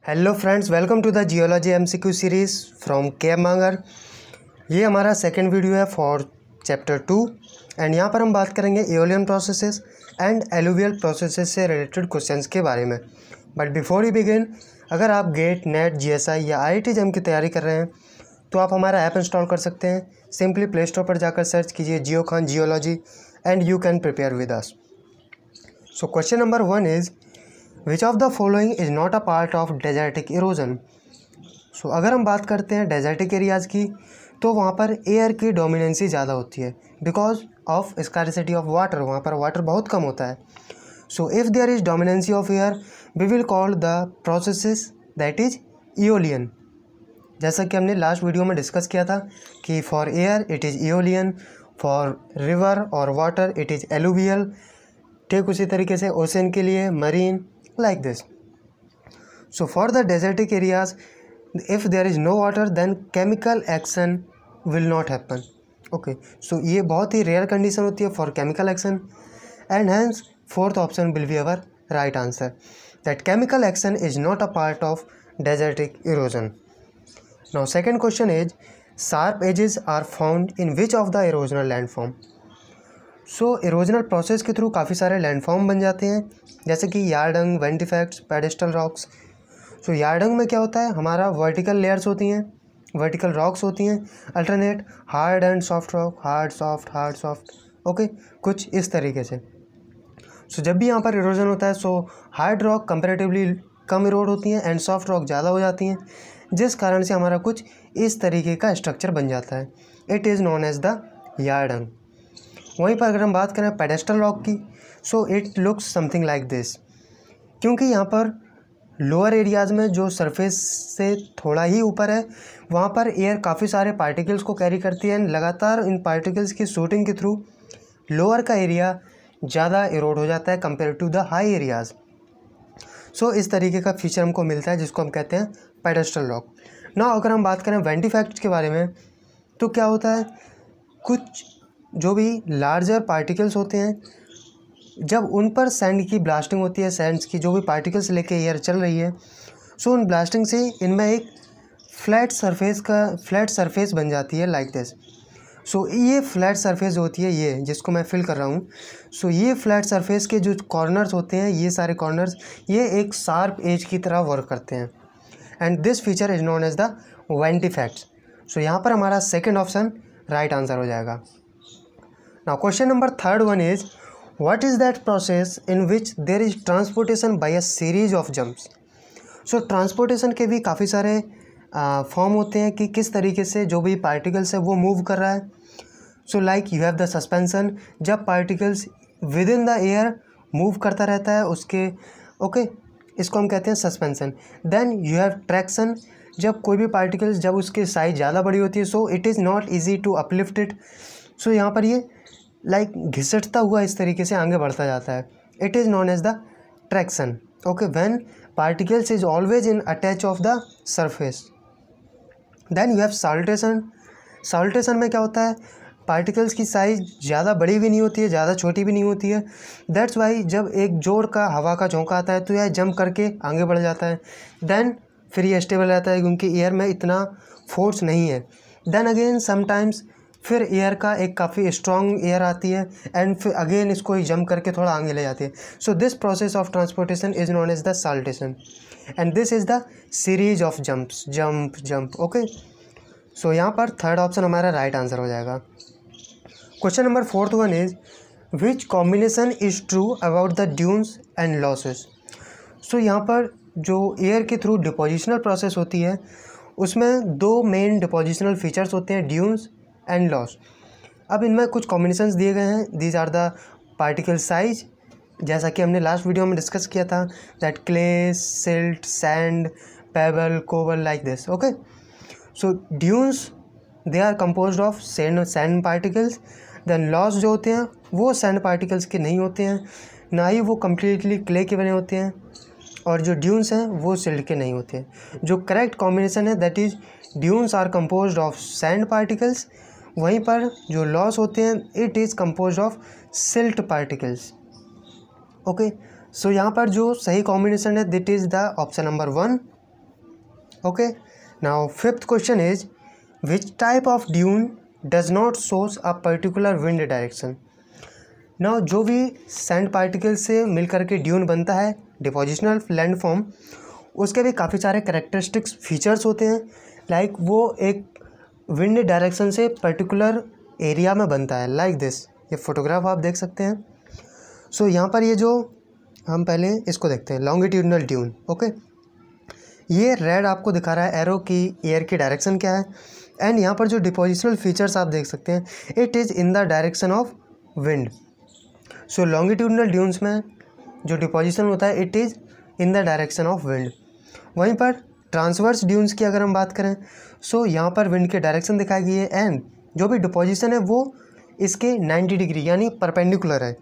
Hello friends, welcome to the geology MCQ series from K Mangar. ये हमारा second video है for chapter 2 and यहाँ पर हम बात करेंगे aeolian processes and alluvial processes से रिलेटेड क्वेश्चंस के बारे में। बट बिफोर यू बिगिन, अगर आप गेट, नेट, जीएसआई या आईआईटी जेईई की तैयारी कर रहे हैं तो आप हमारा ऐप इंस्टॉल कर सकते हैं। सिंपली प्ले स्टोर पर जाकर सर्च कीजिए geo Khan geology and you can prepare with us. So question number 1 is which of the following is not a part of desertic erosion. So अगर हम बात करते हैं डेजर्टिक एरियाज़ की तो वहाँ पर एयर की डोमिनेंसी ज़्यादा होती है because of scarcity of water. वहाँ पर वाटर बहुत कम होता है। So if there is dominancy of air we will call the processes that is aeolian. जैसा कि हमने लास्ट वीडियो में डिस्कस किया था कि for air it is aeolian, for river और वाटर इट इज़ एलुवियल। ठीक उसी तरीके से ओशन के लिए marine, like this. So for the desertic areas, if there is no water then chemical action will not happen. Okay, so ये बहुत ही rare condition होती है for chemical action and hence fourth option will be our right answer, that chemical action is not a part of desertic erosion. Now second question is sharp edges are found in which of the erosional landform. So erosional process के through काफ़ी सारे landform बन जाते हैं, जैसे कि यार्डंग, वेंटिफैक्ट्स, pedestal rocks. सो यार्डंग में क्या होता है, हमारा वर्टिकल लेयर्स होती हैं, वर्टिकल रॉक्स होती हैं, alternate hard and soft rock, hard soft. Okay, कुछ इस तरीके से। सो जब भी यहाँ पर इरोजन होता है सो हार्ड रॉक कंपेरेटिवली कम इरोड होती हैं एंड सॉफ्ट रॉक ज़्यादा हो जाती हैं, जिस कारण से हमारा कुछ इस तरीके का स्ट्रक्चर बन जाता है। It is known as the yardang. वहीं पर अगर हम बात करें पेडेस्टल रॉक की, so it looks something like this. क्योंकि यहाँ पर लोअर एरियाज़ में जो सरफेस से थोड़ा ही ऊपर है वहाँ पर एयर काफ़ी सारे पार्टिकल्स को कैरी करती है एंड लगातार इन पार्टिकल्स की शूटिंग के थ्रू लोअर का एरिया ज़्यादा इरोड हो जाता है compare to the high areas. So इस तरीके का फीचर हमको मिलता है जिसको हम कहते हैं पेडेस्टल रॉक। ना अगर हम बात करें वेंटिफैक्ट्स के बारे में तो क्या होता है, कुछ जो भी लार्जर पार्टिकल्स होते हैं जब उन पर सैंड की ब्लास्टिंग होती है, सैंड्स की जो भी पार्टिकल्स लेके एयर चल रही है, सो उन ब्लास्टिंग से इनमें एक फ्लैट सरफेस बन जाती है लाइक दिस। सो ये फ्लैट सरफेस होती है, ये जिसको मैं फिल कर रहा हूँ, सो ये फ्लैट सरफेस के जो कॉर्नर्स होते हैं, ये सारे कॉर्नर्स ये एक शार्प एज की तरह वर्क करते हैं and this feature is known as the ventifacts. So यहाँ पर हमारा सेकेंड ऑप्शन राइट आंसर हो जाएगा। Now question number third one is what is that process in which there is transportation by a series of jumps. So transportation के भी काफ़ी सारे form होते हैं कि किस तरीके से जो भी पार्टिकल्स है वो मूव कर रहा है। So like you have the suspension, जब particles within the air move करता रहता है उसके इसको हम कहते हैं suspension. Then you have traction, जब कोई भी पार्टिकल्स जब उसकी साइज ज़्यादा बड़ी होती है so it is not easy to uplift it. So यहाँ पर ये लाइक घिसटता हुआ इस तरीके से आगे बढ़ता जाता है। It is known as the traction. Okay, when particles is always in attach of the surface. Then you have saltation. Saltation में क्या होता है, पार्टिकल्स की साइज ज़्यादा बड़ी भी नहीं होती है, ज़्यादा छोटी भी नहीं होती है। दैट्स वाई जब एक जोर का हवा का झोंका आता है तो यह जंप करके आगे बढ़ जाता है। देन फिर ये स्टेबल रहता है क्योंकि एयर में इतना फोर्स नहीं है। देन अगेन समटाइम्स फिर एयर का एक काफ़ी स्ट्रॉन्ग एयर आती है एंड फिर अगेन इसको जंप करके थोड़ा आगे ले जाती है। So this process of transportation is known as the saltation and this is the series of jumps, jump. Okay, so यहाँ पर थर्ड ऑप्शन हमारा राइट आंसर हो जाएगा। Question number fourth one is which combination is true about the dunes and loesses. So यहाँ पर जो air के through depositional process होती है उसमें दो मेन डिपोजिशनल फीचर्स होते हैं, ड्यून्स एंड लॉस। अब इनमें कुछ कॉम्बिनेशंस दिए गए हैं। These are the particle size, जैसा कि हमने लास्ट वीडियो में डिस्कस किया था, that clay, silt, sand, pebble, cobble like this. Okay, so dunes they are composed of sand particles. Then loess जो होते हैं वो सैंड पार्टिकल्स के नहीं होते हैं, ना ही वो कम्प्लीटली क्ले के बने होते हैं, और जो ड्यून्स हैं वो सिल्ट के नहीं होते हैं। जो करेक्ट कॉम्बिनेशन है that is dunes are composed of sand particles, वहीं पर जो लॉस होते हैं it is composed of silt particles. Okay, so यहाँ पर जो सही कॉम्बिनेशन है that is the option number 1 okay, now fifth question is which type of dune does not source a particular wind direction. Now जो भी sand particle से मिल करके dune बनता है डिपोजिशनल लैंडफॉर्म, उसके भी काफ़ी सारे कैरेक्टरिस्टिक्स फीचर्स होते हैं। लाइक वो एक विंड डायरेक्शन से पर्टिकुलर एरिया में बनता है, लाइक दिस। ये फोटोग्राफ आप देख सकते हैं। सो यहाँ पर ये जो हम पहले इसको देखते हैं, लॉन्गिट्यूडनल ड्यून। ओके, ये रेड आपको दिखा रहा है एरो की एयर की डायरेक्शन क्या है, एंड यहाँ पर जो डिपोजिशनल फीचर्स आप देख सकते हैं, it is in the direction of wind. So longitudinal dunes में जो डिपोजिशन होता है, it is in the direction of wind. वहीं पर ट्रांसवर्स ड्यून्स की अगर हम बात करें, सो यहाँ पर विंड की डायरेक्शन दिखाई गई है, एंड जो भी डिपोजिशन है वो इसके 90 डिग्री यानी परपेंडिकुलर है।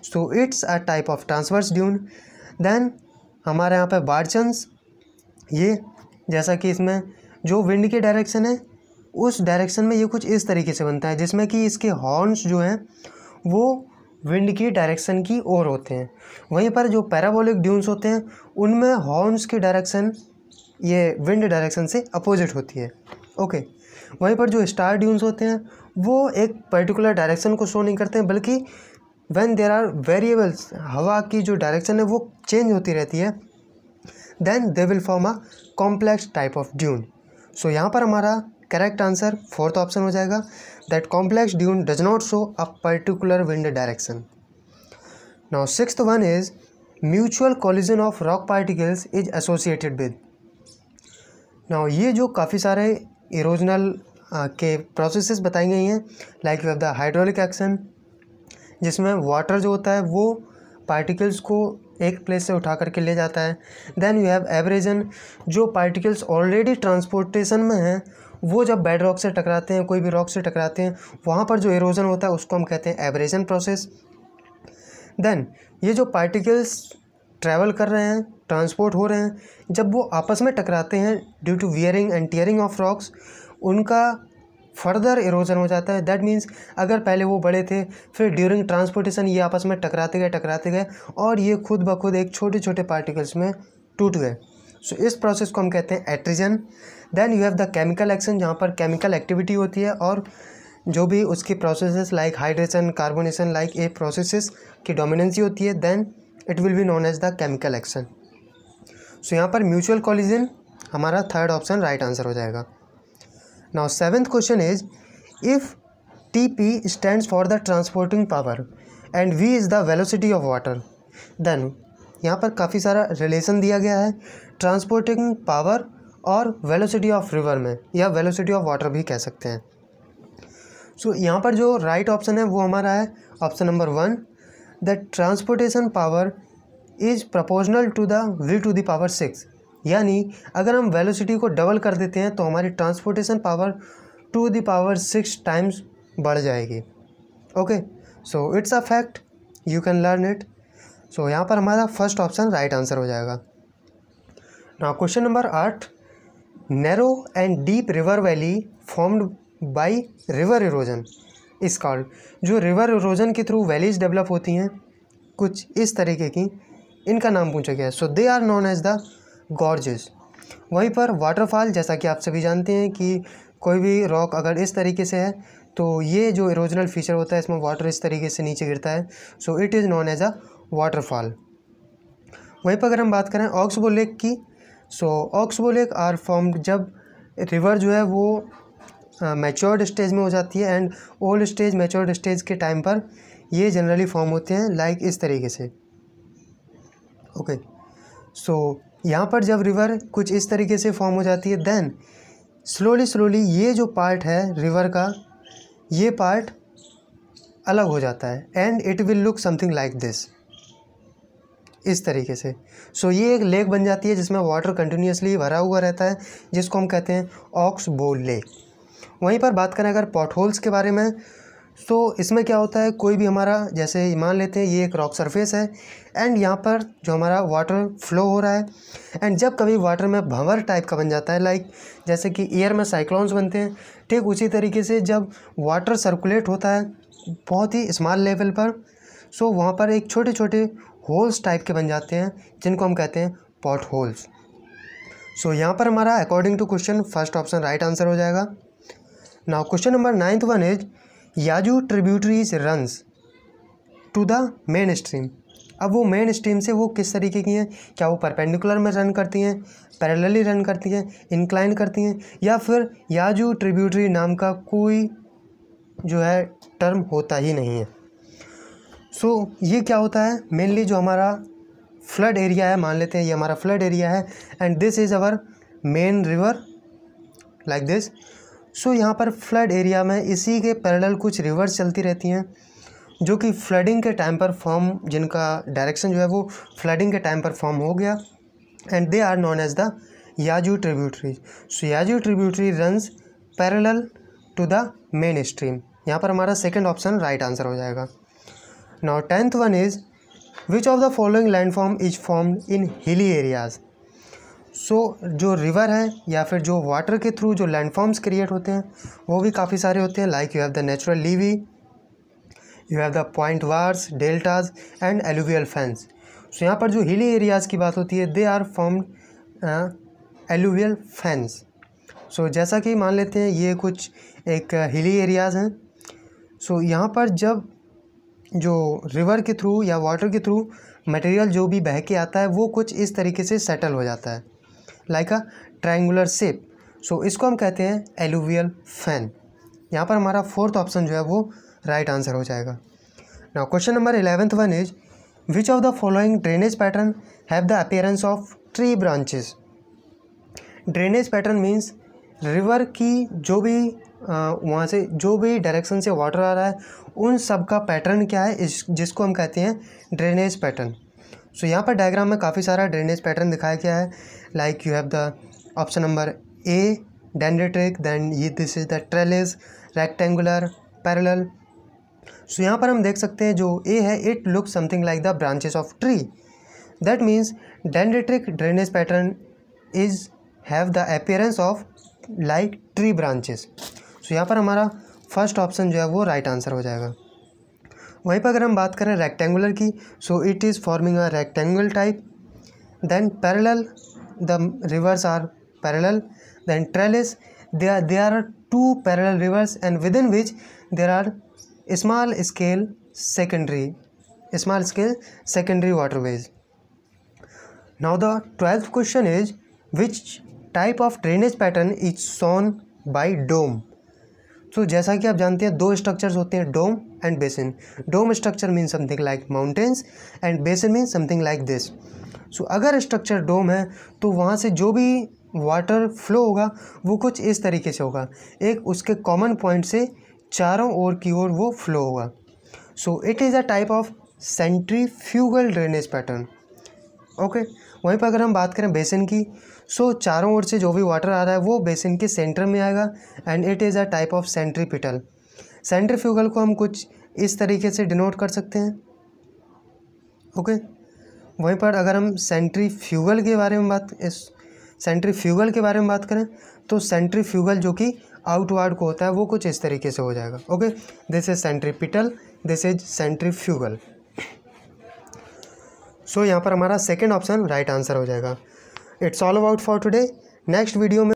So it's a type of transverse dune. Then हमारे यहाँ पे बार्चन्स, ये जैसा कि इसमें जो विंड की डायरेक्शन है उस डायरेक्शन में ये कुछ इस तरीके से बनता है, जिसमें कि इसके हॉर्न्स जो हैं वो विंड की डायरेक्शन की ओर होते हैं। वहीं पर जो पैराबोलिक ड्यून्स होते हैं उनमें हॉर्न्स की डायरेक्शन ये विंड डायरेक्शन से अपोजिट होती है। ओके, वहीं पर जो स्टार ड्यून्स होते हैं वो एक पर्टिकुलर डायरेक्शन को शो नहीं करते हैं, बल्कि व्हेन देयर आर वेरिएबल्स, हवा की जो डायरेक्शन है वो चेंज होती रहती है, then they will form a complex type of dune. So यहाँ पर हमारा करेक्ट आंसर फोर्थ ऑप्शन हो जाएगा, that complex dune does not show a particular wind direction. Now sixth one is mutual collision of rock particles is associated with. Now ये जो काफ़ी सारे erosional के प्रोसेसेस बताई गई हैं, like you have the hydraulic action, जिसमें water जो होता है वो पार्टिकल्स को एक प्लेस से उठा करके ले जाता है। देन यू हैव एब्रेजन, जो पार्टिकल्स ऑलरेडी ट्रांसपोर्टेशन में हैं वो जब बेड रॉक से टकराते हैं, कोई भी रॉक से टकराते हैं, वहाँ पर जो इरोजन होता है उसको हम कहते हैं एब्रेजन प्रोसेस। देन ये जो पार्टिकल्स ट्रैवल कर रहे हैं, ट्रांसपोर्ट हो रहे हैं, जब वो आपस में टकराते हैं due to wearing and tearing of rocks, उनका फर्दर इरोजन हो जाता है। दैट मीन्स अगर पहले वो बड़े थे, फिर ड्यूरिंग ट्रांसपोर्टेशन ये आपस में टकराते गए और ये खुद ब खुद एक छोटे छोटे पार्टिकल्स में टूट गए। सो इस प्रोसेस को हम कहते हैं attrition. Then you have the chemical action, जहाँ पर केमिकल एक्टिविटी होती है और जो भी उसकी processes like hydration, carbonation, like a processes की डोमिनेंसी होती है, then it will be known as the chemical action. So यहाँ पर म्यूचुअल कोलिजन हमारा थर्ड ऑप्शन राइट आंसर हो जाएगा। Now seventh question is if TP stands for the transporting power and V is the velocity of water, then यहाँ पर काफ़ी सारा relation दिया गया है ट्रांसपोर्टिंग पावर और वेलोसिटी ऑफ रिवर में, या वेलोसिटी ऑफ वाटर भी कह सकते हैं। सो यहाँ पर जो राइट ऑप्शन है वो हमारा है option number 1, the transportation power is proportional to the V to the power 6। यानी अगर हम वेलोसिटी को डबल कर देते हैं तो हमारी transportation power to the power 6 times बढ़ जाएगी। Okay, so it's a fact, you can learn it. So यहाँ पर हमारा फर्स्ट ऑप्शन राइट आंसर हो जाएगा। Now question number 8, narrow and deep river valley formed by river erosion is called. जो river erosion के through valleys develop होती हैं कुछ इस तरीके की, इनका नाम पूछा गया है। So they are known as the gorges. वहीं पर वाटरफॉल, जैसा कि आप सभी जानते हैं कि कोई भी रॉक अगर इस तरीके से है तो ये जो इरोजनल फीचर होता है इसमें वाटर इस तरीके से नीचे गिरता है, so it is known as a waterfall. वहीं पर अगर हम बात करें ऑक्सबो लेक की, so oxbow lake are formed जब रिवर जो है वो मैच्योर्ड स्टेज में हो जाती है, and old stage matured stage के टाइम पर ये जनरली फॉर्म होते हैं लाइक इस तरीके से। ओके, सो यहाँ पर जब रिवर कुछ इस तरीके से फॉर्म हो जाती है, देन स्लोली ये जो पार्ट है रिवर का, ये पार्ट अलग हो जाता है and it will look something like this, इस तरीके से। सो ये एक लेक बन जाती है जिसमें वाटर कंटिन्यूसली भरा हुआ रहता है, जिसको हम कहते हैं ऑक्सबो लेक। वहीं पर बात करें अगर पॉटहोल्स के बारे में, सो इसमें क्या होता है, कोई भी हमारा जैसे मान लेते हैं ये एक रॉक सरफेस है एंड यहाँ पर जो हमारा वाटर फ्लो हो रहा है, एंड जब कभी वाटर में भंवर टाइप का बन जाता है, लाइक जैसे कि एयर में साइक्लोन्स बनते हैं, ठीक उसी तरीके से जब वाटर सर्कुलेट होता है बहुत ही स्मॉल लेवल पर, सो वहाँ पर एक छोटे छोटे होल्स टाइप के बन जाते हैं जिनको हम कहते हैं पॉट होल्स। सो यहाँ पर हमारा according to question first option right answer हो जाएगा। Now question number 9th one is yazoo tributaries runs to the main stream. अब वो मेन स्ट्रीम से वो किस तरीके की हैं, क्या वो परपेंडिकुलर में रन करती हैं, पैरेलली रन करती हैं, इंक्लाइन करती हैं, या फिर याजू ट्रिब्यूटरी नाम का कोई जो है टर्म होता ही नहीं है। सो ये क्या होता है, मेनली जो हमारा फ्लड एरिया है, मान लेते हैं ये हमारा फ्लड एरिया है and this is our main river like this. So यहाँ पर फ्लड एरिया में इसी के पैरेलल कुछ रिवर्स चलती रहती हैं जो कि फ्लडिंग के टाइम पर फॉर्म, जिनका डायरेक्शन जो है वो फ्लडिंग के टाइम पर फॉर्म हो गया and they are known as the yazoo tributary. So yazoo tributary runs parallel to the main stream. यहाँ पर हमारा सेकंड ऑप्शन राइट आंसर हो जाएगा। Now 10th one is which of the following landform is formed in hilly areas. सो जो river है या फिर जो वाटर के थ्रू जो लैंडफॉर्म्स क्रिएट होते हैं वो भी काफ़ी सारे होते हैं, like you have the natural levee, you have the point bars, deltas and alluvial fans. So यहाँ पर जो हिली एरियाज़ की बात होती है they are formed alluvial fans. So जैसा कि मान लेते हैं ये कुछ एक हिली एरियाज़ हैं। सो यहाँ पर जब जो रिवर के थ्रू या वाटर के थ्रू मटेरियल जो भी बह के आता है वो कुछ इस तरीके से सेटल हो जाता है लाइक अ ट्रायंगुलर शेप। सो इसको हम कहते हैं एलुवियल फैन। यहाँ पर हमारा फोर्थ ऑप्शन जो है वो राइट आंसर हो जाएगा। Now question number 11th one is which of the following drainage pattern have the appearance of tree branches. Drainage pattern means river की जो भी वहाँ से जो भी डायरेक्शन से वाटर आ रहा है उन सब का पैटर्न क्या है, जिसको हम कहते हैं ड्रेनेज पैटर्न। सो यहाँ पर डायग्राम में काफ़ी सारा ड्रेनेज पैटर्न दिखाया गया है, like you have the option number A dendritic, then ये this is the trellis, rectangular, parallel. So यहाँ पर हम देख सकते हैं जो ए है it look something like the branches of tree, that means dendritic drainage pattern is have the appearance of like tree branches. So यहाँ पर हमारा फर्स्ट ऑप्शन जो है वो राइट आंसर हो जाएगा। वहीं पर अगर हम बात करें रेक्टेंगुलर की, so it is forming a rectangle type, then parallel the rivers are parallel, then trellis there are two parallel rivers and within which there are small scale secondary waterways. Now the 12th question is which type of drainage pattern is shown by dome. तो जैसा कि आप जानते हैं दो structures होते हैं, dome and basin. Dome structure mean something like mountains and basin mean something like this. So अगर स्ट्रक्चर डोम है तो वहाँ से जो भी वाटर फ्लो होगा वो कुछ इस तरीके से होगा, एक उसके कॉमन पॉइंट से चारों ओर की ओर वो फ्लो होगा। सो it is a type of centrifugal drainage pattern. Okay, वहीं पर अगर हम बात करें बेसिन की, सो चारों ओर से जो भी वाटर आ रहा है वो बेसिन के सेंटर में आएगा and it is a type of centripetal. Centrifugal को हम कुछ इस तरीके से डिनोट कर सकते हैं। ओके, वहीं पर अगर हम सेंट्रीफ्यूगल के बारे में बात करें तो सेंट्रीफ्यूगल जो कि आउटवर्ड को होता है वो कुछ इस तरीके से हो जाएगा। Okay, this is centripetal, this is centrifugal. So यहाँ पर हमारा सेकेंड ऑप्शन राइट आंसर हो जाएगा। It's all about for today. Next video में